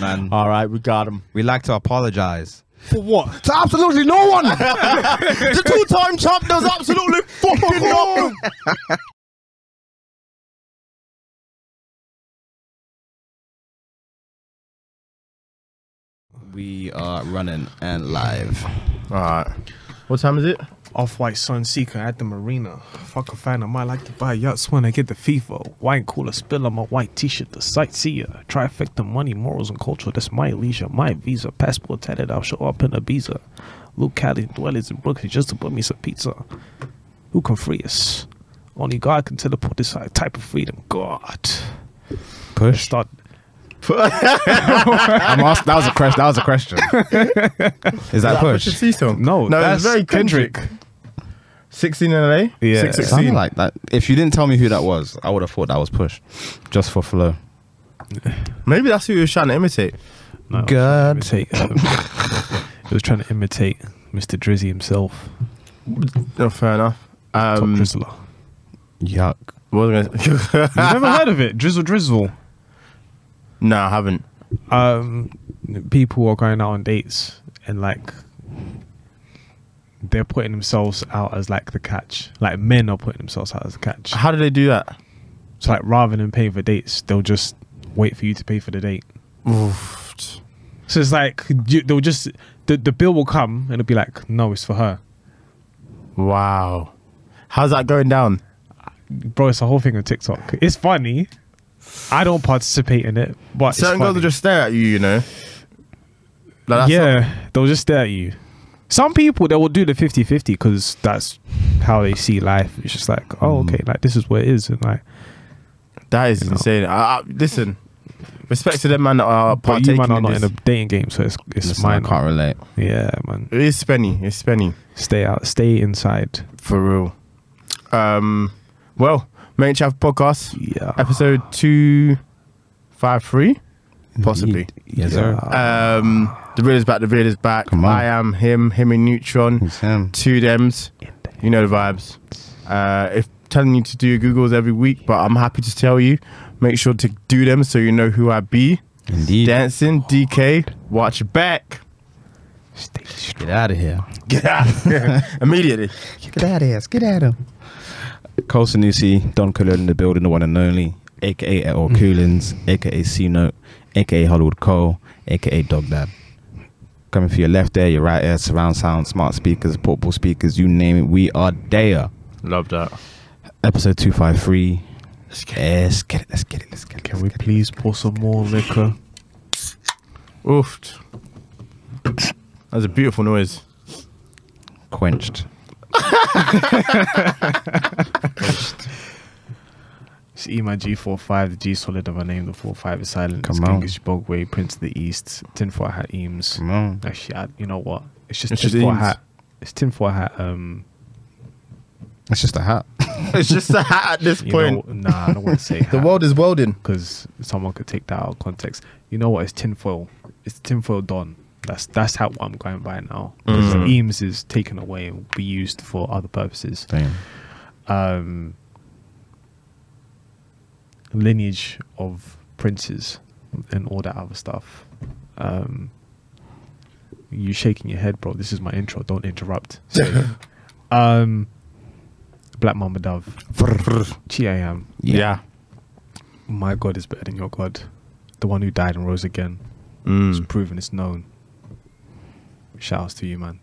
man. All right, we got him. We like to apologize. For what? To absolutely no one. The two-time champ does absolutely fucking nothing. We are running and live. All right. What time is it? Off-white Sunseeker at the marina. Fuck a fan, I might like to buy yachts when I get the FIFA. Wine cooler spill on my white t-shirt, the sightseer. Trifecta money, morals and culture, that's my leisure. My visa, passport tatted, I'll show up in Ibiza. Luke Cali dwellers in Brooklyn just to put me some pizza. Who can free us? Only God can teleport this type of freedom. God. Push. Start. I'm asked, that was a question. That was a question. Is that Push? Pusha T song? No, that's very Kendrick. 16 in LA? Yeah. 616. Sounded like that. If you didn't tell me who that was, I would have thought that was Push. Just for flow. Maybe that's who he was trying to imitate. No, God. He was trying to imitate Mr. Drizzy himself. No, fair enough. Top Drizzler. Yuck. What was I gonna You've never heard of it? Drizzle. No, I haven't. People are going out on dates and like they're putting themselves out as like the catch. Like men are putting themselves out as the catch. How do they do that? So like rather than paying for dates, they'll just wait for you to pay for the date. Oof. So it's like they'll just the bill will come and it'll be like, no, it's for her. Wow. How's that going down? Bro, it's a whole thing on TikTok. It's funny. I don't participate in it, but Certain girls will just stare at you, you know? Like, they'll just stare at you. Some people, they will do the 50-50 because that's how they see life. It's just like, oh, okay, like this is what it is. And like, that is insane. Listen, respect to them man that are but partaking you man are in not this. in a dating game, so it's Listen, I mine. can't relate. Yeah, man. It is spenny. It's spenny. Stay out, stay inside. For real. Well, Main Chaff Podcast. Yeah. Episode 253? Possibly. Yes, sir. The real is back. The real is back. Come on. I am him in Neutron. It's him. Two Dems. You know the vibes. If telling you to do your Googles every week, but I'm happy to tell you, make sure to do them so you know who I be. Indeed. Dancing, DK, watch your back. Get out of here. Get out. Immediately. Get out of here. Get out of here. Cole Sanusi, Don Cologne in the building, the one and only, aka Earl Coolins, aka C-Note, aka Hollywood Cole, aka Dog Dad. Coming for your left ear, your right ear, surround sound, smart speakers, portable speakers, you name it, we are there. Love that. Episode 253. Let's get it. Can we please pour some more liquor? Oof. That's a beautiful noise. Quenched. It's Eman G45, the G solid of our name, the 45 is silent. Come on. Genghis Bogway, Prince of the East, tinfoil hat Eames. Come on. Actually, you know what? It's just It's just tinfoil Eames. hat. It's tinfoil hat. It's just a hat. It's just a hat at this point. Nah, I don't want to say The world is welding. because someone could take that out of context. You know what? It's tinfoil. It's tinfoil Don. That's how I'm going by now. Because Eames is taken away and will be used for other purposes. Damn. Lineage of princes and all that other stuff. You shaking your head, bro. This is my intro. Don't interrupt. So, Black Mama Dove. Chi I am. Yeah. My God is better than your God. The one who died and rose again. It's proven, it's known. Shouts to you, man.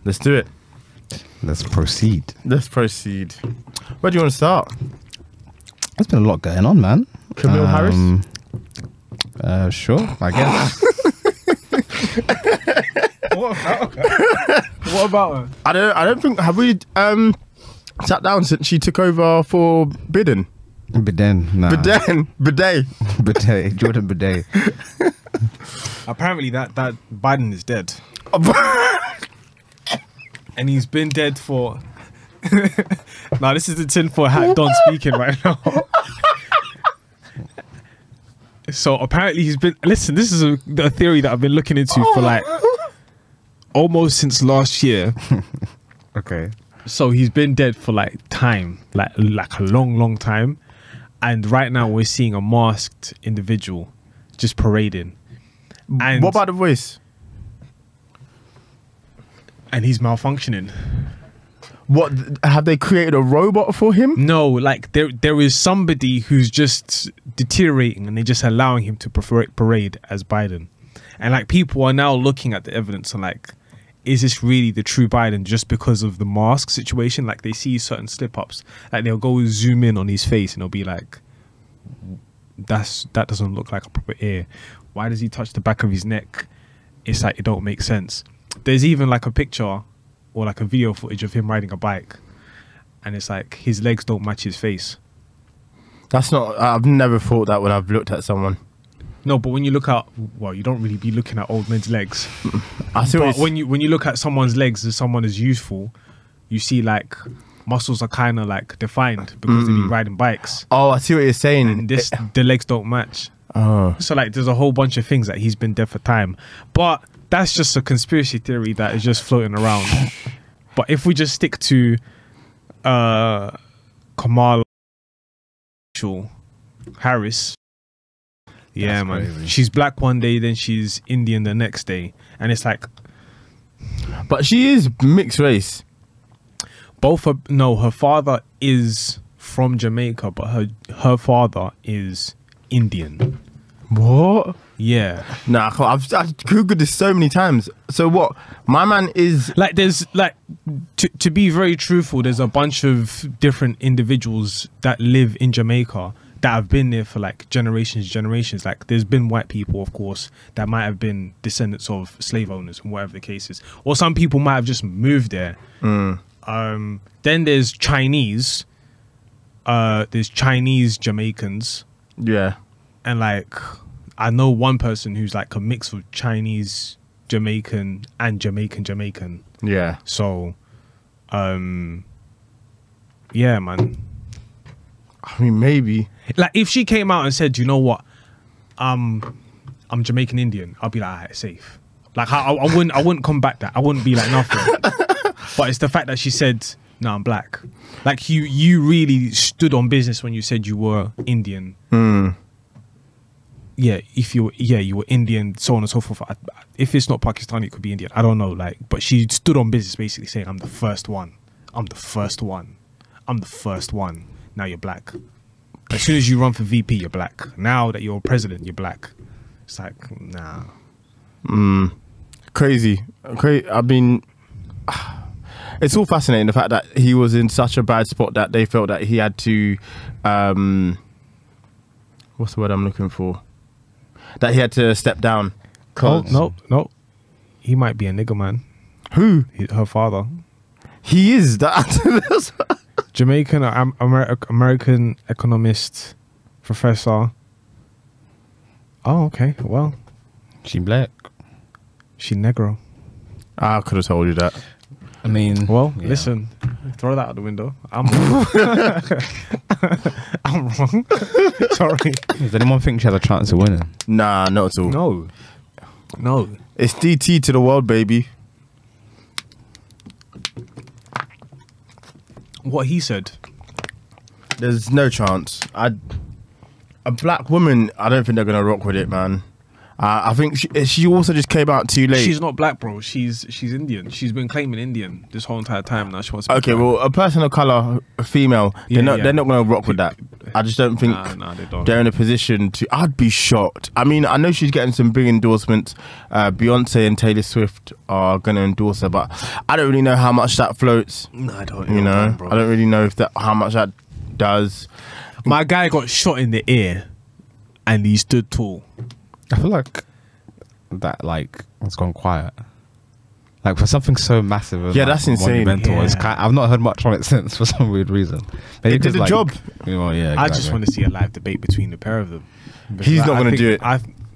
Let's do it. Let's proceed. Let's proceed. Where do you want to start? There's been a lot going on, man. Camille Harris? Sure, I guess. What about her? I don't think, have we sat down since she took over for Biden? Bidet. Nah. Bidet. Bidet. Jordan Bidet. Apparently that Biden is dead. And he's been dead for... Now this is the tinfoil hat Don speaking right now. So apparently he's been... Listen, this is a theory that I've been looking into for like almost since last year. Okay. So he's been dead for like time, like a long time. And right now we're seeing a masked individual just parading. And what about the voice? And he's malfunctioning. What, have they created a robot for him? No, like there is somebody who's just deteriorating, and they're just allowing him to parade as Biden. And like people are now looking at the evidence and like, is this really the true Biden just because of the mask situation? Like they see certain slip ups, like they'll go zoom in on his face and they'll be like, that doesn't look like a proper ear. Why does he touch the back of his neck? It's like, it don't make sense. There's even like a picture or like a video footage of him riding a bike, and it's like his legs don't match his face. That's not, I've never thought that when I've looked at someone. No, but when you look at, well, you don't really be looking at old men's legs. I see. But when you look at someone's legs as someone is youthful, you see like muscles are kind of like defined because they be riding bikes. Oh, I see what you're saying. And the legs don't match. Oh. So like there's a whole bunch of things that he's been dead for time. But that's just a conspiracy theory that is just floating around. But if we just stick to Kamala Harris, yeah, That's man. crazy. She's black one day, then she's Indian the next day. And it's like, But she is mixed race. her father is from Jamaica, but her father is Indian. What? Yeah. Nah, I've googled this so many times. So what? My man is Like there's like, to be very truthful, there's a bunch of different individuals that live in Jamaica that have been there for like generations. Like there's been white people, of course, that might have been descendants of slave owners and whatever the case is. Or some people might have just moved there. Then there's Chinese. There's Chinese Jamaicans. yeah. And like, I know one person who's like a mix of Chinese, Jamaican, and Jamaican. Yeah. So, yeah, man. I mean, maybe. Like, if she came out and said, you know what, I'm Jamaican Indian, I'll be like, alright, safe. Like, I wouldn't combat that. I wouldn't be like nothing. But it's the fact that she said, no, I'm black. Like, you really stood on business when you said you were Indian. Yeah, you were Indian, so on and so forth. If it's not Pakistani, it could be Indian. I don't know, like, but she stood on business basically saying, I'm the first one. I'm the first one. I'm the first one. Now you're black. As soon as you run for VP, you're black. Now that you're president, you're black. It's like, nah. Crazy. I mean, it's all fascinating, the fact that he was in such a bad spot that they felt that he had to, what's the word I'm looking for? That he had to step down. No. He might be a nigger man. Who? Her father. He is that. Jamaican, American economist, professor. Oh, okay. Well, She black. she negro. I could have told you that. I mean, Well, yeah. listen, throw that out the window. I'm wrong. I'm wrong. Sorry. Does anyone think she had a chance of winning? Nah, not at all. No. It's DT to the world, baby. What he said. There's no chance. A black woman, I don't think they're gonna rock with it, man. I think she also just came out too late. She's not black, bro. She's Indian. She's been claiming Indian this whole entire time. Now she wants to be Okay, black. well, a person of color, a female, they're not gonna rock with that. I just don't think Nah, they don't. they're in a position to. I'd be shocked. I mean, I know she's getting some big endorsements. Beyonce and Taylor Swift are gonna endorse her, but I don't really know how much that floats. No, I don't. You know, I don't really know how much that does. My guy got shot in the ear, and he stood tall. I feel like that it's gone quiet. Like for something so massive, as, Yeah, like, that's insane. monumental. It's Yeah. I've not heard much from it since for some weird reason. Maybe It did 'cause, the job. You know, yeah, I just exactly. want to see a live debate between the pair of them. Because He's not I gonna think- do it.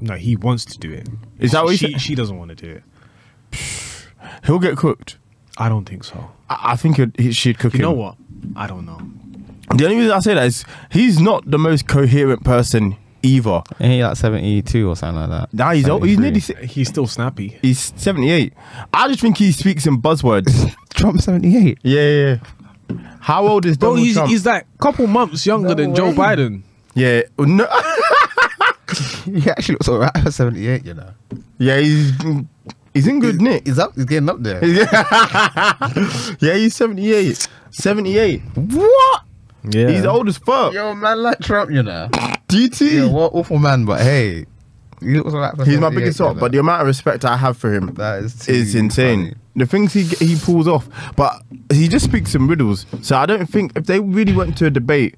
No, he wants to do it. Is that what he said? She doesn't want to do it. He'll get cooked. I don't think so. I think she'd cook You him. know what? I don't know. The only reason I say that is he's not the most coherent person either. Ain't he like 72 or something like that? Nah, he's old. He's 73. nearly. He's still snappy. He's 78. I just think he speaks in buzzwords. Trump 78. Yeah. How old is Bro, Donald Trump? he's like a couple months younger than Joe Biden. Yeah, no. He actually looks alright for 78, you know. Yeah, he's in good nick. He's getting up there. Yeah, he's 78. 78. What? Yeah. He's old as fuck. Yo, man, like Trump, you know. DT. Yeah, what awful man, but hey, he looks alright for He's my 78, biggest you top, know. but the amount of respect I have for him That is insane. funny. The things he pulls off, but he just speaks in riddles. So I don't think if they really went to a debate,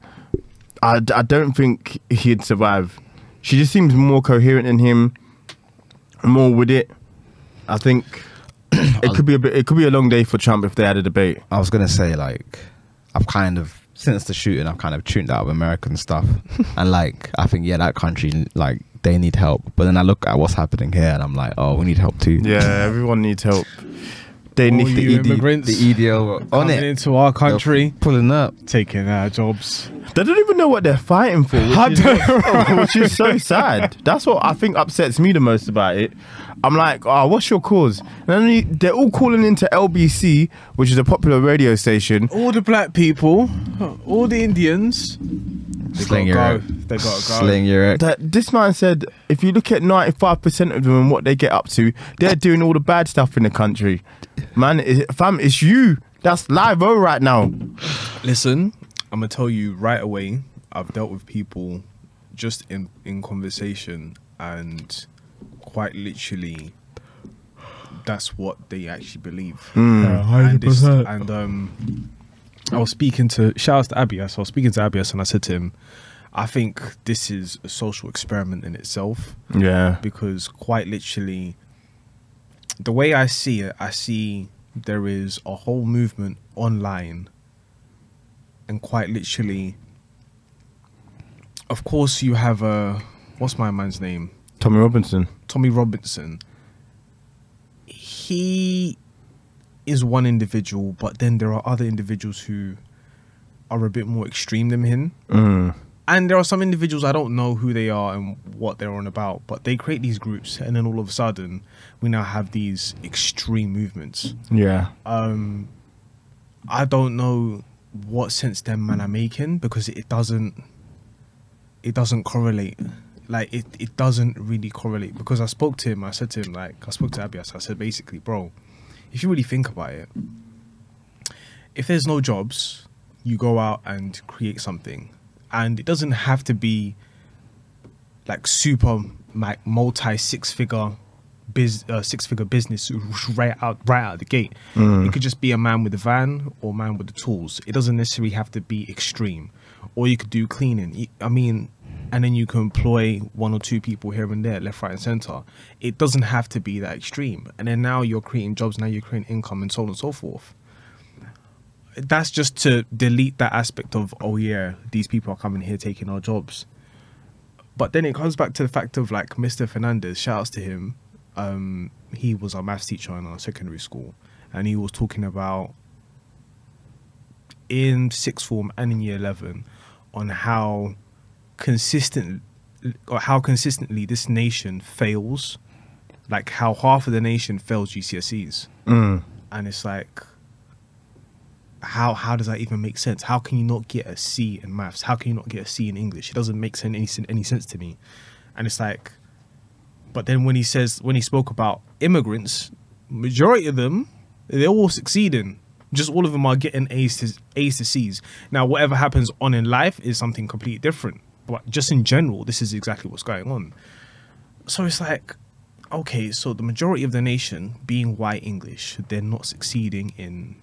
I don't think he'd survive. She just seems more coherent than him, more with it. I think it could be a long day for Trump if they had a debate. I was gonna say, like, I've kind of, since the shooting, I've kind of tuned out of American stuff, and like, I think that country, like, they need help. But then I look at what's happening here, and I'm like, oh, we need help too. Yeah, everyone needs help. They All need you the immigrants The EDL on coming it, into our country, pulling up. taking our jobs. They don't even know what they're fighting for, which is so sad. That's what I think upsets me the most about it. I'm like, oh, what's your cause? And then they're all calling into LBC, which is a popular radio station. All the black people, all the Indians, Sling they your gotta egg. go. They gotta go. Sling your egg. That this man said, if you look at 95% of them and what they get up to, they're doing all the bad stuff in the country. Man, fam, it's you. That's live right now. Listen, I'm gonna tell you right away. I've dealt with people just in conversation, and quite literally, that's what they actually believe. And, I was speaking to shouts to Abias. I was speaking to Abias, and I said to him, I think this is a social experiment in itself. Yeah. Because quite literally, the way I see it, I see there is a whole movement online, and quite literally, of course, you have what's my man's name? Tommy Robinson. Tommy Robinson. He is one individual, but then there are other individuals who are a bit more extreme than him. And there are some individuals, I don't know who they are and what they're on about, but they create these groups, and then all of a sudden we now have these extreme movements. Yeah. I don't know what sense them man are making, because it doesn't correlate. Like it doesn't really correlate, because I spoke to him, I said to him, like, I spoke to Abias, I said, basically, bro, if you really think about it, if there's no jobs, you go out and create something, and it doesn't have to be like super like multi six-figure business right out the gate. It could just be a man with a van or a man with the tools. It doesn't necessarily have to be extreme. Or you could do cleaning. I mean, and then you can employ one or two people here and there, left, right, and center. It doesn't have to be that extreme. And then now you're creating jobs, now you're creating income, and so on and so forth. That's just to delete that aspect of, oh yeah, these people are coming here taking our jobs. But then it comes back to the fact of, like, Mr. Fernandez, shouts to him. He was our maths teacher in our secondary school, and he was talking about in sixth form and in year 11 on how consistently this nation fails, like how half of the nation fails GCSEs. And it's like, how does that even make sense? How can you not get a C in maths? How can you not get a C in English? It doesn't make any sense to me. And it's like, but then when he spoke about immigrants, majority of them, they're all succeeding. Just all of them are getting A's to C's. Now, whatever happens on in life is something completely different. But just in general, this is exactly what's going on. So it's like, okay, so the majority of the nation, being white English, they're not succeeding in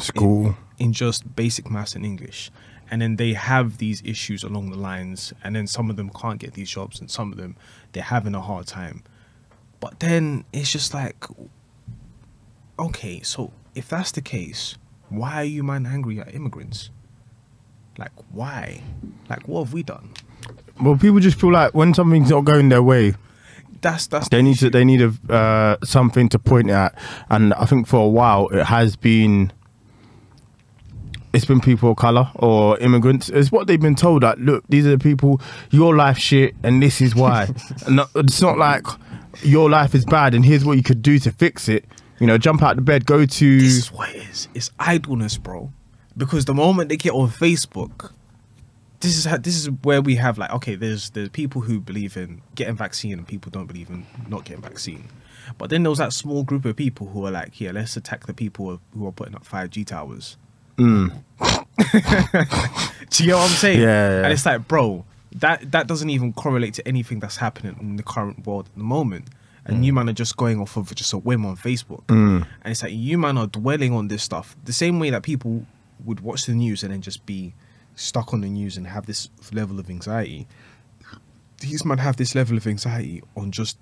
school, in just basic maths and English. And then they have these issues along the lines, and then some of them can't get these jobs, and some of them, they're having a hard time. But then it's just like, okay, so if that's the case, why are you man angry at immigrants? Like, why? Like, what have we done? Well, people just feel like when something's not going their way, they need something to point at. And I think for a while it's been people of color or immigrants. It's what they've been told, that, look, these are the people, your life shit, and this is why. And it's not like your life is bad and here's what you could do to fix it. You know, jump out of bed, go to... This is what it is. It's idleness, bro. because the moment they get on Facebook, this is where we have like, okay, there's people who believe in getting vaccine and people don't believe in not getting vaccine. But then there was that small group of people who are like, yeah, let's attack the people who are putting up 5G towers. Do you know what I'm saying? Yeah. And it's like, bro, that doesn't even correlate to anything that's happening in the current world at the moment. And you man are just going off of just a whim on Facebook. And it's like, you man are dwelling on this stuff the same way that people would watch the news and then just be stuck on the news and have this level of anxiety. These men have this level of anxiety on just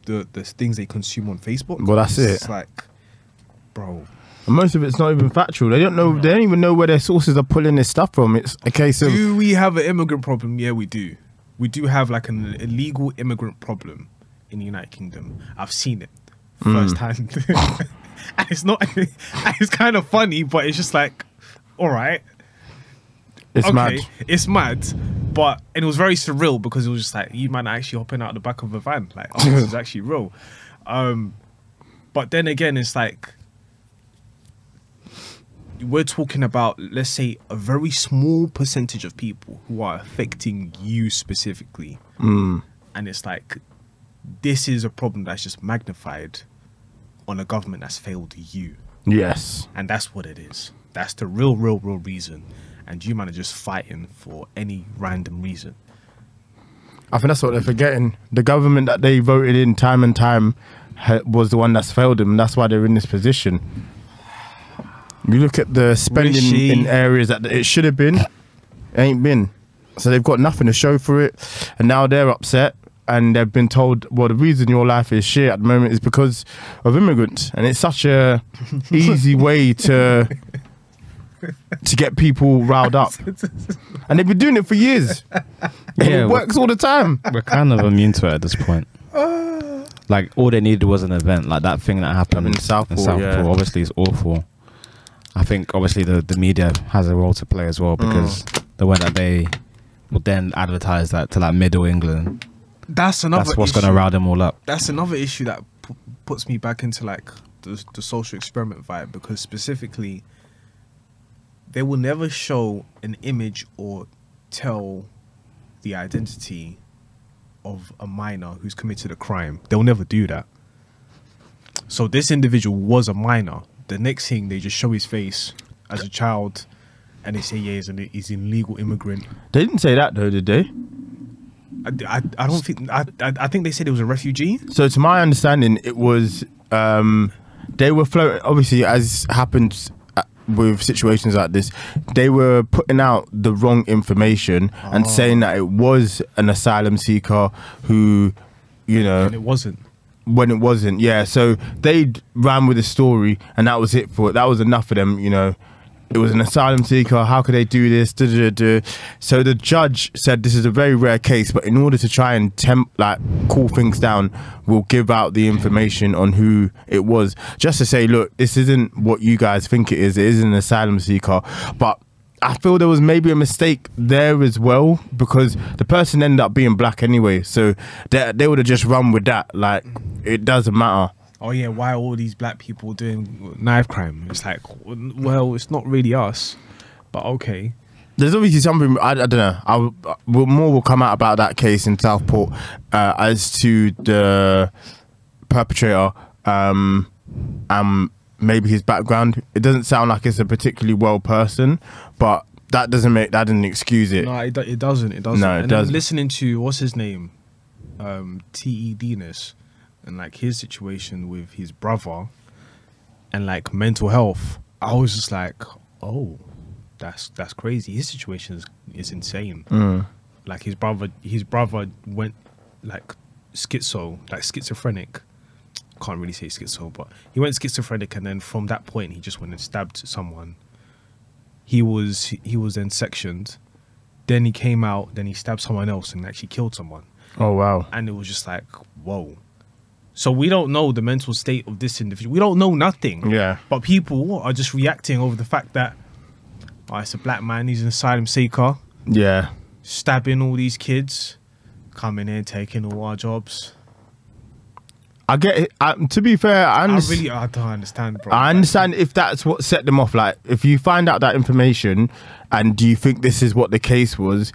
the things they consume on Facebook. Well, that's it. It's like, bro. And most of it's not even factual. They don't know. They don't even know where their sources are pulling this stuff from. It's a case of. Do we have an immigrant problem? Yeah, we do. We do have like an illegal immigrant problem in the United Kingdom. I've seen it firsthand. And it's not. It's kind of funny, but it's just like, all right. It's mad. It's mad, but and it was very surreal because it was just like you man are actually hopping out the back of a van, like oh, this is actually real. But then again, it's like we're talking about, let's say, a very small percentage of people who are affecting you specifically, and it's like this is a problem that's just magnified on a government that's failed you. Yes, and that's what it is. That's the real reason. And you man are just fighting for any random reason. I think that's what they're forgetting. The government that they voted in time and time was the one that's failed them. And that's why they're in this position. You look at the spending in areas that it should have been, it ain't been. So they've got nothing to show for it. And now they're upset. And they've been told, well, the reason your life is shit at the moment is because of immigrants. And it's such a easy way to get people riled up. And they've been doing it for years. Yeah, it works all the time. We're kind of immune to it at this point. Like all they needed was an event, like that thing that happened in Southport. Yeah. Obviously it's awful. I think obviously the media has a role to play as well, because the way that they will then advertise that to like Middle England, that's what's going to rile them all up. That's another issue that puts me back into like the social experiment vibe, because specifically they will never show an image or tell the identity of a minor who's committed a crime. They'll never do that. So this individual was a minor. The next thing, they just show his face as a child and they say, yeah, he's an illegal immigrant. They didn't say that though, did they? I don't think... I think they said it was a refugee. So to my understanding, it was... they were floating... Obviously, as happens with situations like this, they were putting out the wrong information and saying that it was an asylum seeker who, you know... And it wasn't. When it wasn't, yeah. So they ran with the story and that was it for it. That was enough for them, you know. It was an asylum seeker. How could they do this? So the judge said this is a very rare case, but in order to try and cool things down, we'll give out the information on who it was, just to say, look, this isn't what you guys think it is. It is an asylum seeker. But I feel there was maybe a mistake there as well, because the person ended up being black anyway. So they would have just run with that. Like, it doesn't matter. Oh yeah, why are all these black people doing knife crime? It's like, well, it's not really us, but okay. There's obviously something, I don't know, more will come out about that case in Southport as to the perpetrator and maybe his background. It doesn't sound like it's a particularly well person, but that didn't excuse it. No, it doesn't. It doesn't. No, it doesn't. Listening to, what's his name? T.E. Denis. And like his situation with his brother and like mental health, I was just like, oh, that's crazy. His situation is insane. Like his brother went like schizophrenic. Can't really say schizo, but he went schizophrenic, and then from that point he just went and stabbed someone. He was then sectioned, then he came out, then he stabbed someone else and actually killed someone. Oh wow. And it was just like, whoa. So we don't know the mental state of this individual. We don't know nothing. Yeah. But people are just reacting over the fact that, oh, it's a black man, he's an asylum seeker. Yeah. Stabbing all these kids, coming in, taking all our jobs. I get it. To be fair, I don't understand, bro. I understand if that's what set them off. Like, if you find out that information and do you think this is what the case was,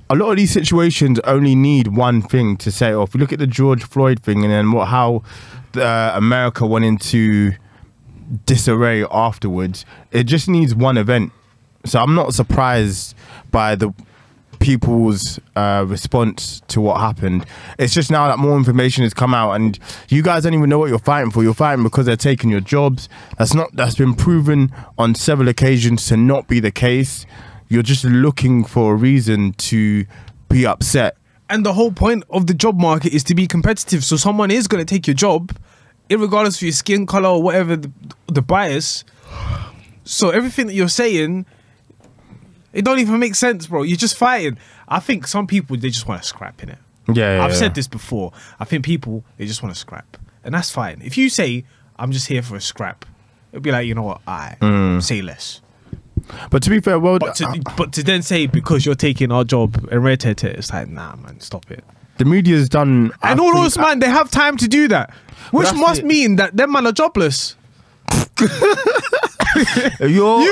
a lot of these situations only need one thing to set it off. You look at the George Floyd thing and then how America went into disarray afterwards. It just needs one event. So I'm not surprised by the people's response to what happened. It's just now that more information has come out and you guys don't even know what you're fighting for. You're fighting because they're taking your jobs. That's been proven on several occasions to not be the case. You're just looking for a reason to be upset. And the whole point of the job market is to be competitive. So someone is going to take your job, irregardless of your skin color or whatever the bias. So everything that you're saying, it don't even make sense, bro. You're just fighting. I think some people, they just want to scrap, innit? I've said this before. I think people, they just want to scrap. And that's fine. If you say, I'm just here for a scrap, it'll be like, you know what, say less. But to be fair, but to then say, because you're taking our job and red it, it's like, nah, man, stop it. The media's done... And all those, man, they have time to do that. Which must mean that them man are jobless. You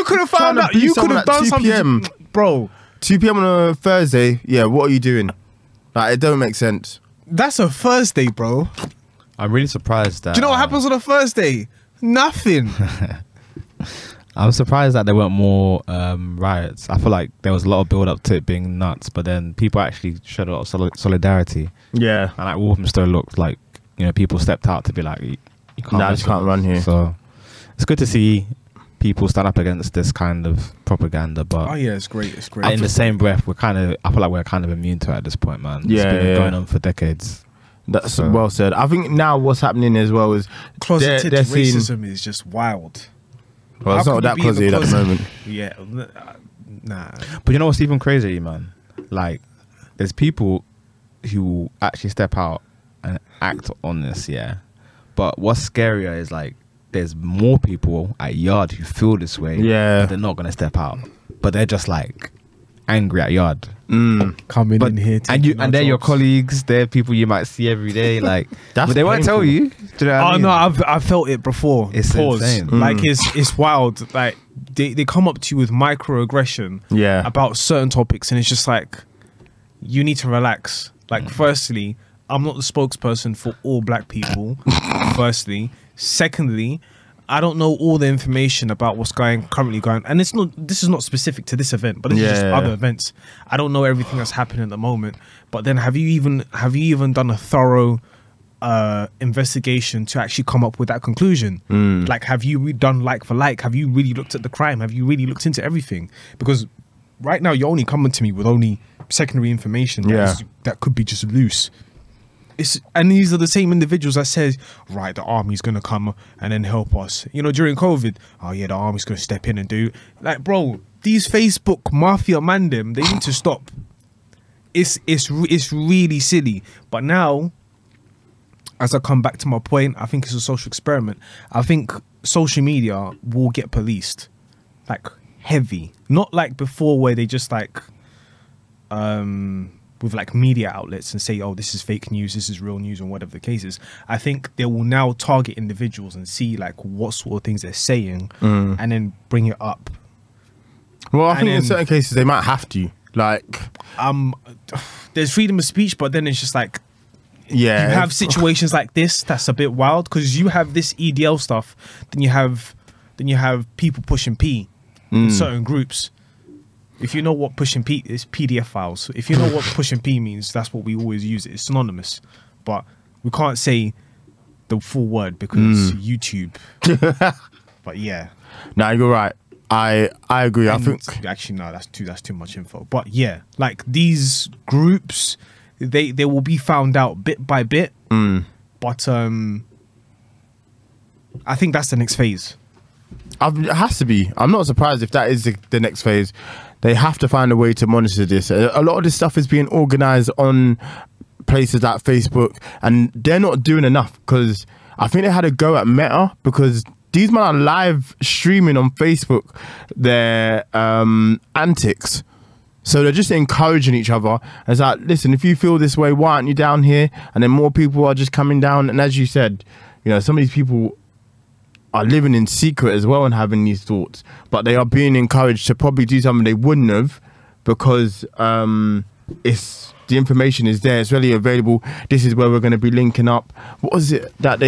could have found out. You could have done something, bro. 2 p.m. on a Thursday. Yeah, what are you doing? Like, it don't make sense. That's a Thursday, bro. I'm really surprised that. Do you know what happens on a Thursday? Nothing. I'm surprised that there weren't more riots. I feel like there was a lot of build up to it being nuts, but then people actually showed a lot of solidarity. Yeah, and like Walthamstow looked like, you know, people stepped out to be like, you can't run here. So it's good to see people stand up against this kind of propaganda, but yeah, it's great. In the same breath, I feel like we're kind of immune to it at this point, man. Yeah, it's been going on for decades. That's well said. I think now what's happening as well is closeted racism is just wild. Well, it's not that closeted at the moment. Yeah, nah. But you know what's even crazy, man? Like, there's people who actually step out and act on this, yeah. But what's scarier is like, there's more people at Yard who feel this way. Yeah, but they're not gonna step out, but they're just like angry at Yard. Coming in here, and they're your colleagues. They're people you might see every day. Like, but they won't tell you. Do you know what I mean? No, I felt it before. It's insane. Like it's wild. Like they come up to you with microaggression. Yeah, about certain topics, and it's just like, you need to relax. Like, firstly, I'm not the spokesperson for all black people. Firstly. Secondly, I don't know all the information about what's currently going, and this is not specific to this event, but it's just other events. I don't know everything that's happening at the moment. But then have you even done a thorough investigation to actually come up with that conclusion? Like, have you done like for like? Have you really looked at the crime? Have you really looked into everything? Because right now you're only coming to me with only secondary information that could be just loose. And these are the same individuals that says, right, the army's going to come and then help us. You know, during COVID, oh yeah, the army's going to step in and do. Like, bro, these Facebook mafia mandem, they need to stop. It's really silly. But now, as I come back to my point, I think it's a social experiment. I think social media will get policed, like, heavy. Not like before, where they just like with like media outlets and say, oh, this is fake news, this is real news, and whatever the case is. I think they will now target individuals and see like what sort of things they're saying and then bring it up. Well, I think in certain cases they might have to. Like, there's freedom of speech, but then it's just like, you have situations like this that's a bit wild, because you have this EDL stuff, then you have people pushing P in certain groups. If you know what pushing P is, PDF files. If you know what pushing P means, that's what we always use. It's synonymous, but we can't say the full word because YouTube. But yeah, no, you're right. I agree. And I think actually no, that's too much info. But yeah, like these groups, they will be found out bit by bit. But I think that's the next phase. It has to be. I'm not surprised if that is the next phase. They have to find a way to monitor this. A lot of this stuff is being organized on places like Facebook, and they're not doing enough, because I think they had a go at Meta, because these men are live streaming on Facebook their antics. So they're just encouraging each other. It's like, listen, if you feel this way, why aren't you down here? And then more people are just coming down. And as you said, you know, some of these people are living in secret as well and having these thoughts, but they are being encouraged to probably do something they wouldn't have because it's the information is there. It's readily available. This is where we're going to be linking up. What was it that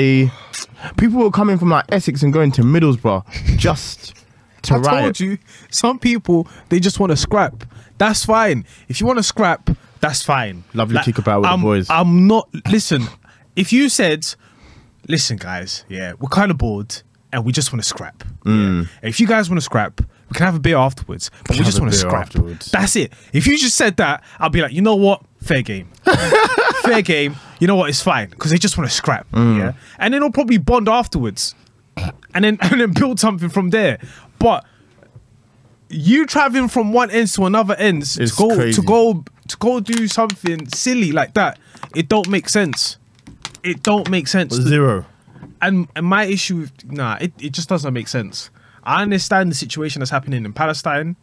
people were coming from like Essex and going to Middlesbrough just to riot. I told you, some people, they just want to scrap. That's fine. If you want to scrap, that's fine. Lovely kick about with the boys. I'm not, listen, if you said, listen guys, yeah, we're kind of bored and we just want to scrap. Yeah. And if you guys want to scrap, we can have a beer afterwards, but we just want to scrap. Afterwards. That's it. If you just said that, I'll be like, you know what? Fair game. Fair game. You know what? It's fine because they just want to scrap. Yeah. And then they'll probably bond afterwards and then build something from there. But you traveling from one end to another end to go do something silly like that, it don't make sense. It don't make sense. Zero. And my issue, it just doesn't make sense. I understand the situation that's happening in Palestine.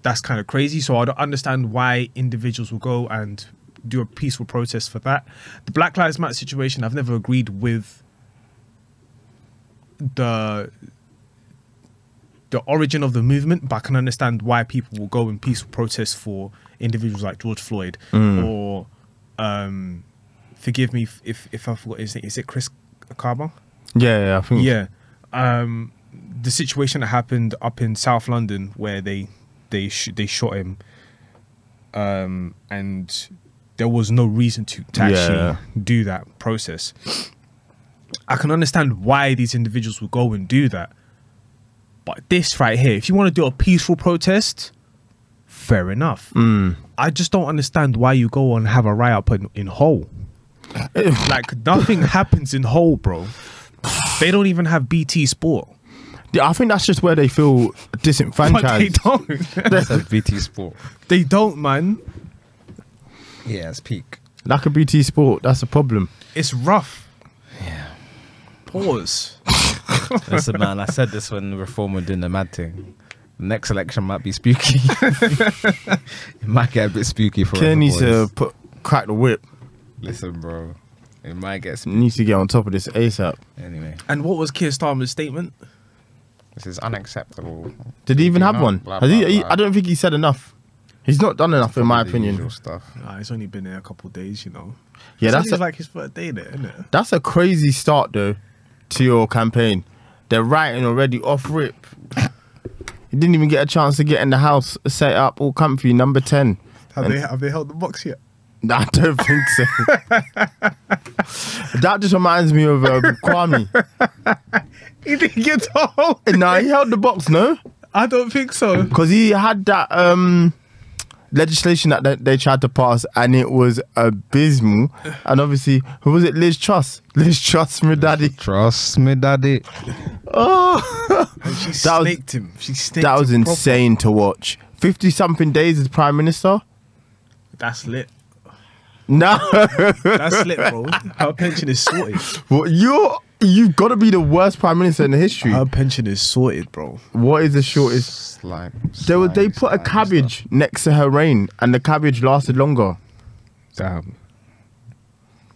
That's kind of crazy. So I don't understand why individuals will go and do a peaceful protest for that. The Black Lives Matter situation, I've never agreed with the origin of the movement, but I can understand why people will go in peaceful protest for individuals like George Floyd or forgive me if I forgot, is it Chris Karma? Yeah, I think. Yeah. The situation that happened up in South London where they shot him, and there was no reason to actually do that process. I can understand why these individuals will go and do that, but this right here, if you want to do a peaceful protest, fair enough. I just don't understand why you go and have a riot up in Hull. Like nothing happens in Hull, bro. They don't even have BT Sport. Yeah, I think that's just where they feel disenfranchised. But they don't. That's a BT Sport. They don't, man. Yeah, it's peak. Like a BT Sport, that's a problem. It's rough. Yeah. Pause. Listen, man, I said this when Reform were doing the mad thing. The next election might be spooky. It might get a bit spooky for Ken needs to boys. crack the whip. Listen, bro. It might get spooky. Needs to get on top of this ASAP. Anyway. And what was Keir Starmer's statement? This is unacceptable. Did he even have one? Blah, Has blah, he, blah. I don't think he said enough. He's not done enough, in my opinion. Usual stuff. He's only been there a couple of days, you know. Yeah, that's like his first day there, isn't it? That's a crazy start, though, to your campaign. They're writing already off rip. You didn't even get a chance to get in the house, set up, all comfy, number 10. Have they held the box yet? I don't think so. That just reminds me of Kwame. He didn't get to hold. No, he held the box, no? I don't think so. Because he had that legislation that they tried to pass and it was abysmal. And obviously, who was it? Liz Truss. Liz Truss, my daddy. Trust me, daddy. Oh, And she snaked him. She snaked that was him insane to watch. 50-something days as Prime Minister? That's lit. No. That's lit, bro. Her pension is sorted. Well, you've got to be the worst Prime Minister in the history. Her pension is sorted, bro. What is the shortest? They put a cabbage next to her reign and the cabbage lasted longer. Damn.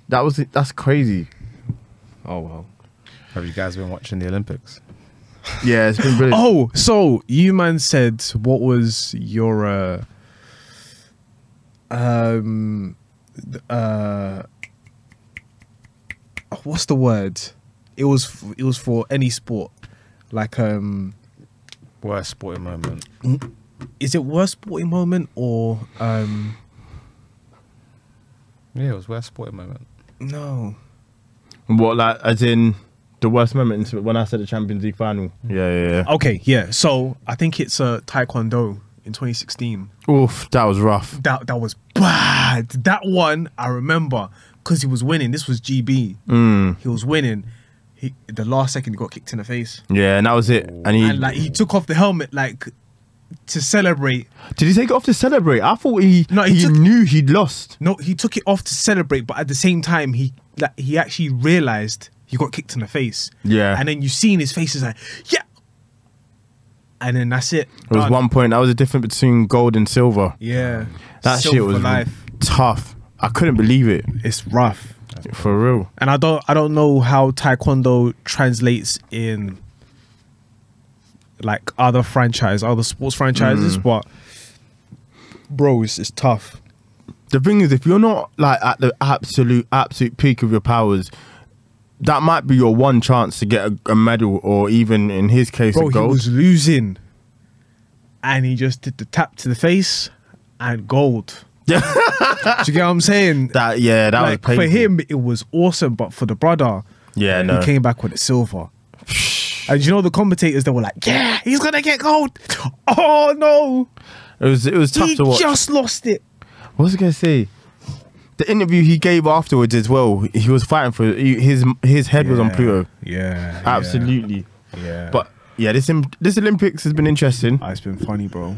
That's crazy. Oh, well. Have you guys been watching the Olympics? Yeah, it's been brilliant. Oh, so you man said what was your what's the word? It was for any sport. Like Worst sporting moment. is it worst sporting moment or Yeah, it was worst sporting moment. no. What, like, as in the worst moment when I said the Champions League final? Yeah. Okay, yeah. So I think it's Taekwondo in 2016. Oof, that was rough. That was bad. That one I remember because he was winning. This was GB. He was winning. The last second he got kicked in the face. Yeah, and that was it. And like he took off the helmet like to celebrate. Did he take it off to celebrate? I thought he took- knew he'd lost. No, he took it off to celebrate, but at the same time he actually realized he got kicked in the face. Yeah. And then you see in his face is like, yeah. and then that's it. It was Done. 1 point. That was the difference between gold and silver. Yeah, That Silver shit for was life. tough. I couldn't believe it. It's rough. For real. And I don't know how taekwondo translates in like other sports franchises, but bro, it's tough. The thing is, if you're not like at the absolute peak of your powers, that might be your one chance to get a medal, or even in his case, Bro, a he gold. was losing, and he just did the tap to the face and gold. Do you get what I'm saying? That was Like, painful. for him, it was awesome, but for the brother, Yeah, no. he came back with a silver. And you know the commentators, they were like, "Yeah, he's gonna get gold." Oh no, It was tough he to watch. just lost it. What was I gonna say? The interview he gave afterwards as well. He was fighting for his head was on Pluto. Yeah, Absolutely. Yeah, But yeah, this Olympics has been interesting. it's been funny, bro.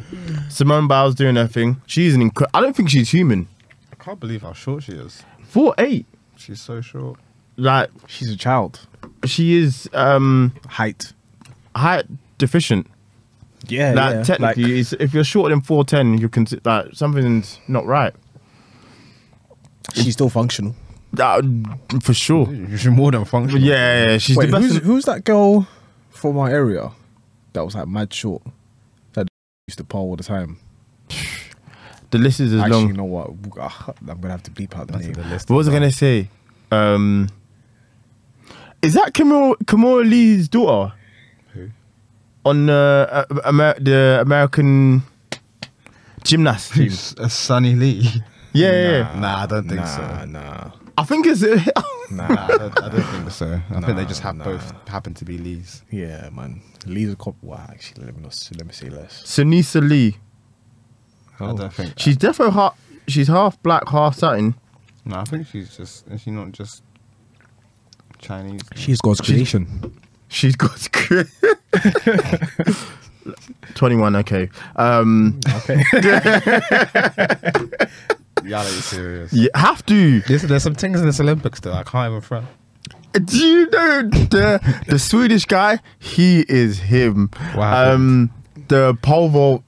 Simone Biles doing her thing. She's an I don't think she's human. I can't believe how short she is. 4'8". She's so short. Like She's a child. she is Height. height deficient. Yeah, Like technically, if you're shorter than 4'10", you can like something's not right. she's still functional. For sure. She's more than functional. Yeah, she's Wait, the best. who's that girl from our area that was like mad short? That used to par all the time. The list is as Actually, long. you know what? I'm gonna have to beep out the name. What was I gonna say? Is that Kimura Lee's daughter? Who? On the American gymnast team. Sunny Lee. Yeah. Nah, I don't think so. Nah. I think it's. Nah, I don't think so. I think they just both happen to be Lees. Yeah, man. Lee's a cop. Wow, actually, let me say less. Sunisa Lee. I don't think. She's definitely she's half black, half something. No, I think she's just. Is she not just Chinese? She's God's creation. She's got 21. Okay. Okay. Yeah, like, serious. You have to. There's some things in this Olympics though. I can't even front. Do you know the Swedish guy? He is him. What happened? The pole vault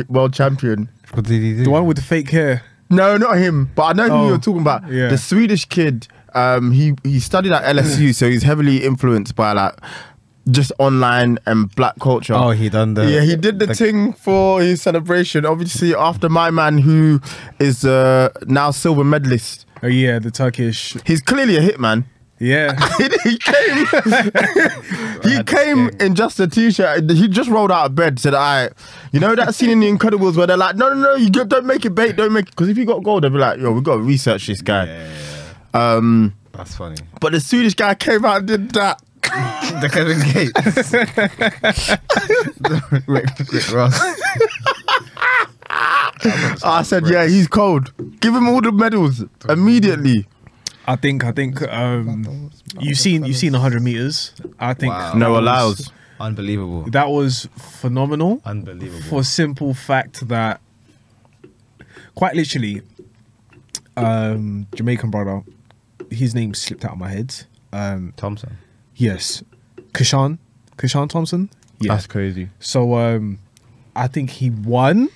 world champion. What did he do? The one with the fake hair. No, not him. But I know who you're talking about. Yeah. The Swedish kid. He studied at LSU, so he's heavily influenced by like just online and black culture. Oh, he done the. Yeah, he did the thing for his celebration. Obviously, after my man, who is now silver medalist. Oh yeah, the Turkish. He's clearly a hitman. Yeah. he came in just a t-shirt. He just rolled out of bed. Said, "I, you know that scene in The Incredibles where they're like, no, you don't make it bait, don't make it, because if you got gold, they'll be like, yo, we got to research this guy." Yeah. That's funny. But the Swedish guy came out and did that. The Kevin Gates. Rick Ross. I said, yeah, he's cold. Give him all the medals immediately. I think you've seen 100 meters. I think Wow. that No was- allows. Unbelievable. That was phenomenal. Unbelievable. For simple fact that quite literally Jamaican brother, his name slipped out of my head. Thompson. Yes. Kashan Thompson. Yeah. That's crazy. So I think he won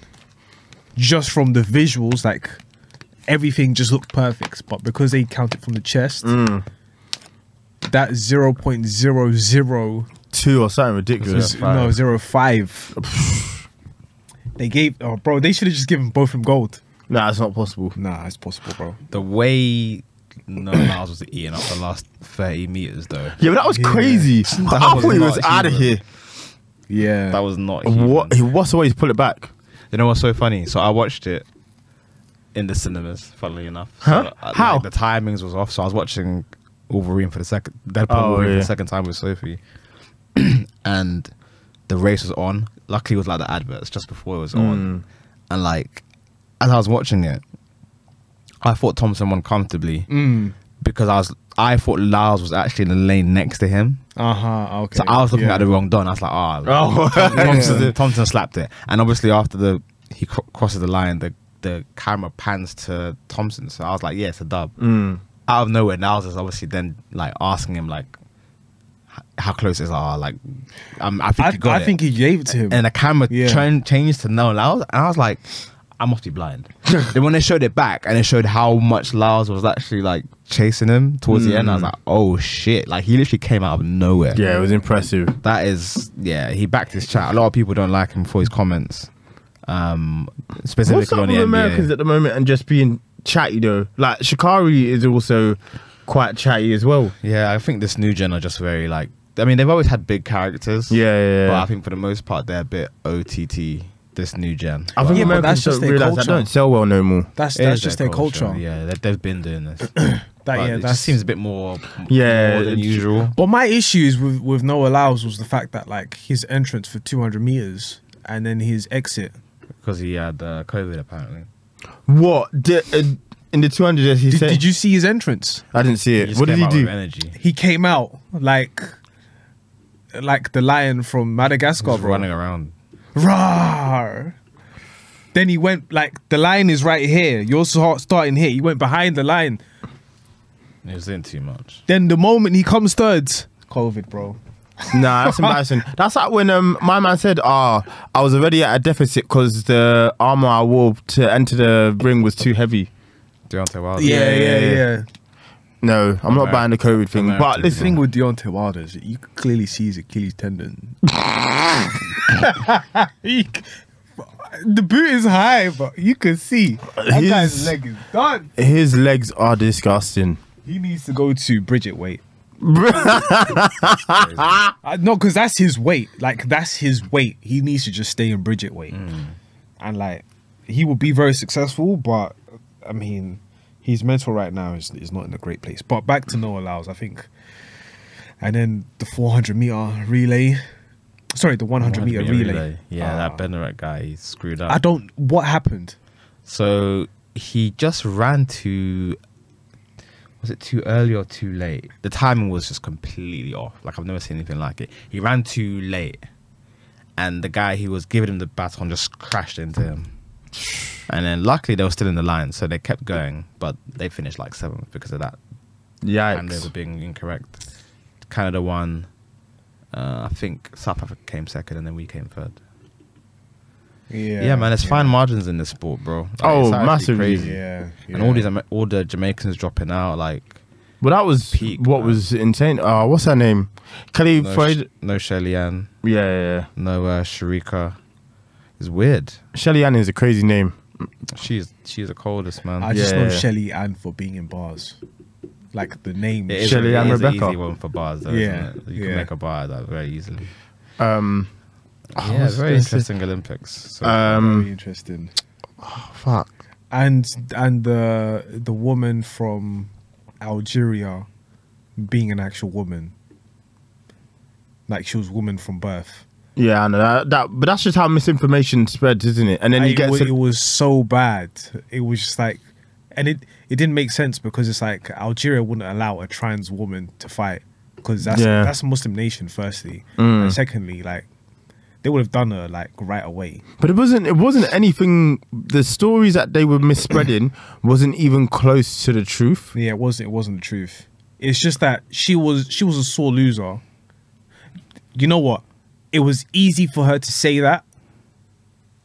just from the visuals, like everything just looked perfect, but because they counted from the chest, that 0.00 2 or something ridiculous. no 0.5. They gave bro, they should have just given both of them gold. Nah, it's not possible. Nah, it's possible, bro. The way Miles was eating up the last 30 meters though. Yeah, but that was crazy. I thought he was not out of human. here. Yeah. That was not human. What's the way he's pull it back? You know what's so funny? So I watched it in the cinemas, funnly enough. Huh? So, How? Like, the timings was off, so I was watching Wolverine for the second. Deadpool Oh, Wolverine for yeah. the second time with Sophie, and the race was on. Luckily, it was like the adverts just before it was on, and like as I was watching it, I thought Thompson won comfortably because I thought Lyles was actually in the lane next to him. Okay. So I was looking at the wrong Don. I was like, Thompson slapped it. And obviously after he crosses the line, the camera pans to Thompson. So I was like, yeah, it's a dub. Out of nowhere, Niles is obviously then like asking him like, how close is like I think he got I it. think he gave it to him. And the camera Yeah. changed to no Lyles, and I was like, I must be blind. Then when they showed it back and it showed how much Lyles was actually like chasing him towards the end, I was like, oh shit! Like he literally came out of nowhere. Yeah, it was impressive. That is, he backed his chat. A lot of people don't like him for his comments, specifically What's up on the with NBA. Americans at the moment and just being chatty though? Like Sha'Carri is also quite chatty as well. Yeah, I think this new gen are just very like. I mean, they've always had big characters. Yeah. But I think for the most part, they're a bit OTT. This new gen. I think Yeah, but Americans that's just don't their realise that culture. don't sell well no more. That's It is just their culture. Yeah, they've been doing this. That But yeah, it that just seems a bit more. Yeah, more than it's- usual. But my issues with Noah Lyles was the fact that like his entrance for 200 meters and then his exit. Because he had COVID apparently. What in the 200? As he said, Did you see his entrance? I didn't see He it. just What did came he out do? with energy. He came out like the lion from Madagascar, Just bro. running around. Rawr. Then he went like the line is right here. You're starting here. He went behind the line. He was doing too much. Then the moment he comes third, COVID, bro. Nah, that's embarrassing. That's like when my man said, I was already at a deficit because the armor I wore to enter the ring was too heavy. Deontay Wilder. Yeah. No, I'm not buying the COVID thing. But American The listen, thing with Deontay Wilder is that you can clearly see his Achilles tendon. The boot is high, but you can see that guy's leg is done. his legs are disgusting. He needs to go to Bridget weight. No, because that's his weight. Like that's his weight. He needs to just stay in Bridget weight, and like he will be very successful. But I mean, his mental right now is not in a great place. But back to Noah Lyles, I think, and then the 400-meter relay. Sorry, the 100-meter relay. Yeah, that Bennett guy, he screwed up. What happened? So he just ran too. Was it too early or too late? The timing was just completely off. Like I've never seen anything like it. He ran too late, and the guy who was giving him the baton just crashed into him. And then luckily they were still in the line, so they kept going, but they finished like 7th because of that. And they were Yikes. being incorrect. Canada won. I think South Africa came 2nd, and then we came 3rd. Yeah, man, there's fine margins in this sport, bro. Like, Oh, it's actually massively. crazy. Yeah, And all the Jamaicans dropping out, like Well, that was Peak, what man. was insane. What's her name? Kelly Floyd. no Shelly Ann, Yeah. no Sharika. It's weird. Shelly Ann is a crazy name. She's the coldest, man. I just know Yeah. Shelly Ann for being in bars. Like the name. It is, Shelly it Ann is an Rebecca. easy one for bars, though, Yeah, isn't it? You yeah. can make a bar out of that very easily. Yeah, it's very interesting Olympics. So, Very interesting. Fuck. And the woman from Algeria being an actual woman. Like she was a woman from birth. Yeah, I know that. But that's just how misinformation spreads, isn't it? And then you get It was so bad. It was just like, and it didn't make sense because it's like Algeria wouldn't allow a trans woman to fight because that's a Muslim nation. Firstly, and secondly, like they would have done her like right away. But it wasn't anything. The stories that they were misspreading wasn't even close to the truth. Yeah, it wasn't the truth. It's just that she was a sore loser. You know what? It was easy for her to say that,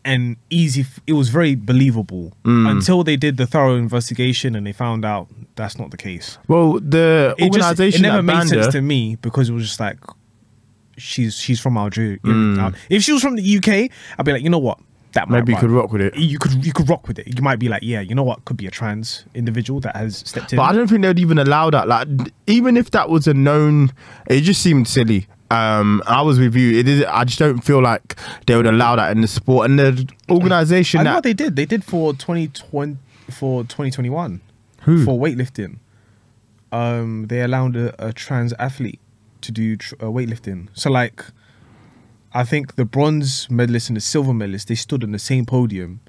and it was very believable until they did the thorough investigation and they found out that's not the case. Well, the It organization never that made banned sense her, to me because it was just like she's from Algeria. If she was from the UK, I'd be like, you know what, that might maybe you could rock with it. You could rock with it. You might be like, yeah, you know what, could be a trans individual that has stepped in. But I don't think they'd even allow that. Like, even if that was a known, it just seemed silly. I was with you. It is. I just don't feel like they would allow that in the sport. And the organization I know that what they did. They did for 2020 for 2021 Who? for weightlifting. They allowed a trans athlete to do weightlifting. So like, I think the bronze medalist and the silver medalist, they stood on the same podium,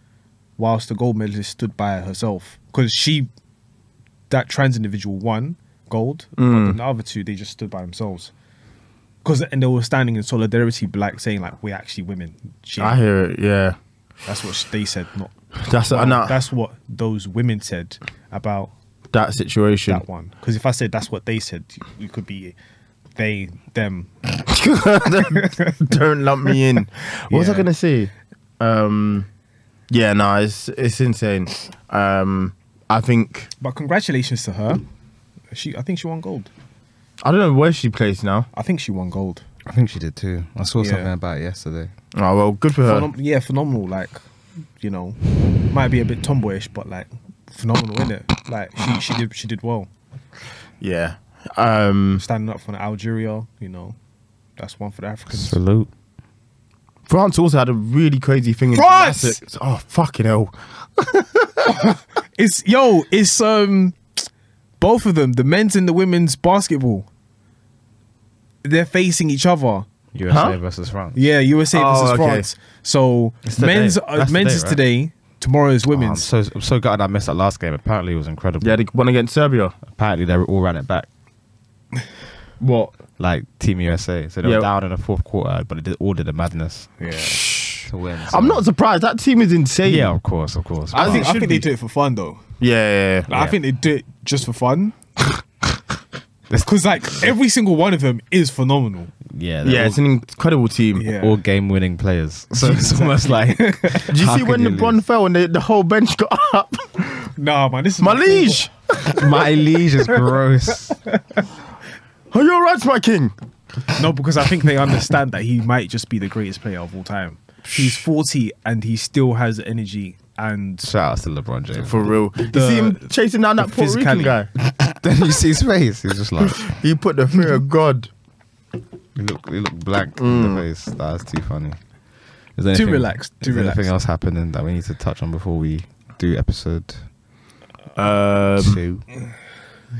whilst the gold medalist stood by herself because that trans individual won gold, but then the other two they just stood by themselves. And they were standing in solidarity, like saying like we're actually women. I hear it. Yeah, That's what they said. Not that's that's what those women said about that situation. that one. Because if I said that's what they said, you could be They, them. Don't lump me in. What was I Yeah. gonna say? Yeah, no, it's insane. I think But congratulations to her. I think she won gold. I don't know where she plays now. I think she won gold. I think she did too. I saw Yeah. something about it yesterday. Oh well, good for her. Yeah, phenomenal. Like, you know, might be a bit tomboyish, but like, phenomenal, innit? Like, she did well. Yeah. Standing up for Algeria, you know, that's one for the Africans. Salute. France also had a really crazy thing in France! gymnastics. Oh fucking hell! It's both of them, the men's and the women's basketball. They're facing each other. USA versus France. Yeah, USA Oh, versus okay. France. So It's today. men's That's men's today, is right? today. Tomorrow is Oh, women's. I'm so gutted I missed that last game. Apparently it was incredible. Yeah, they won against Serbia. Apparently they all ran it back. What? Like Team USA. So they Yeah. were down in the fourth quarter, but they all did the madness Yeah. to win. So. I'm not surprised. That team is insane. Yeah, of course. I think I should think be. they do it for fun though. Yeah. Like, I think they do it just for fun. Because like every single one of them is phenomenal. Yeah, Yeah, it's an incredible team. Yeah. all game-winning players. So it's almost like. Did you see when LeBron fell and the whole bench got up? Nah, man, this is My liege! My liege is gross. Are you alright, my king? No, because I think they understand that he might just be the greatest player of all time. He's 40 and he still has energy and Shout out to LeBron James. For real. You see him chasing down that Puerto Rican guy? Then you see his face. He's just like He put the fear of God. he looked blank in the face. That's too funny. Is there Too anything- relaxed, too is there relaxed. anything else happening that we need to touch on before we do episode 2?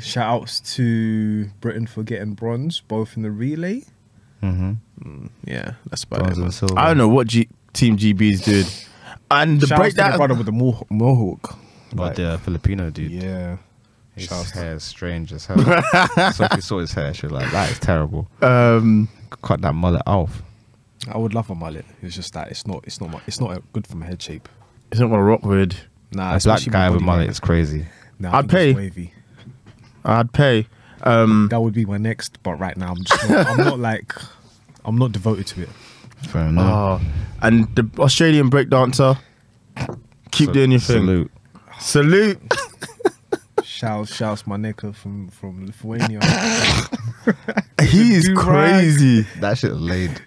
shout outs to Britain for getting bronze, both in the relay. Mm-hmm. Yeah, that's about Bronze it. and Man. silver. I don't know what Team GB's did. And the Shout outs to the breakdown. brother with the mohawk. But the Filipino dude. Yeah. His Shouts to- hair is strange as hell. So if you saw his hair, she was like, that is terrible. Cut that mullet off. I would love a mullet. It's just that it's not good for my head shape. It's not gonna rock with. Nah, A black especially my guy with body mullet hair. is crazy. Nah, I'd I think it's pay. wavy. I'd pay. That would be my next, but right now I'm not devoted to it. Fair enough. And the Australian breakdancer. Keep doing your thing. Salute. Shouts my nigga from Lithuania. He is Do rag. crazy. That shit laid.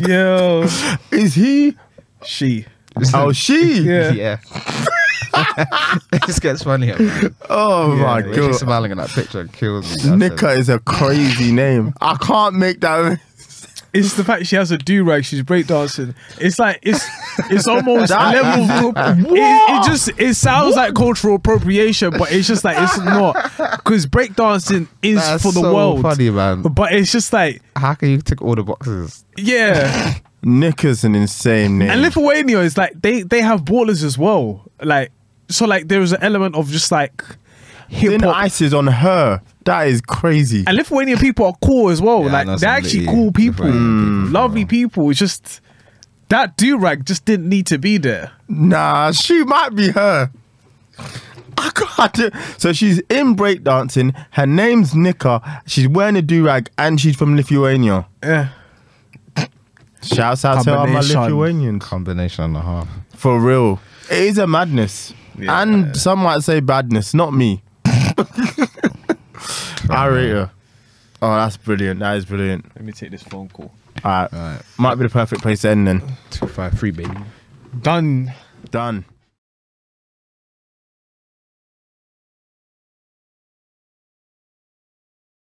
Yo, Is he? she. Oh, she? Yeah. Yeah. It just gets funnier. Man. Oh my When she's god. smiling in that picture kills me. Nika is a crazy name. I can't make that. It's the fact she has a do-rag, she's breakdancing. It's like it's almost a That level is- it sounds like cultural appropriation, but it's just like it's not. Because breakdancing is That's for the so world. funny, man. But it's just like, How can you tick all the boxes? yeah. Nika's an insane name. And Lithuania is like they have ballers as well. Like so like there is an element of just like hip Thin hop. ice is on her. That is crazy. And Lithuanian people are cool as well. Yeah, I like know they're some actually litty cool people, Lithuanian people, lovely people. It's just that do-rag just didn't need to be there. Nah, she might be her. I can't do. So she's in breakdancing. Her name's Nika. She's wearing a do-rag and she's from Lithuania. Yeah. Shouts out to all my Combination. Lithuanians. Combination and a half. For real. It is a madness. Yeah. And some might say badness, not me. I rate her. Oh, that's brilliant. That is brilliant. Let me take this phone call. All right. All right. Might be the perfect place to end then. 253, baby. Done. Done.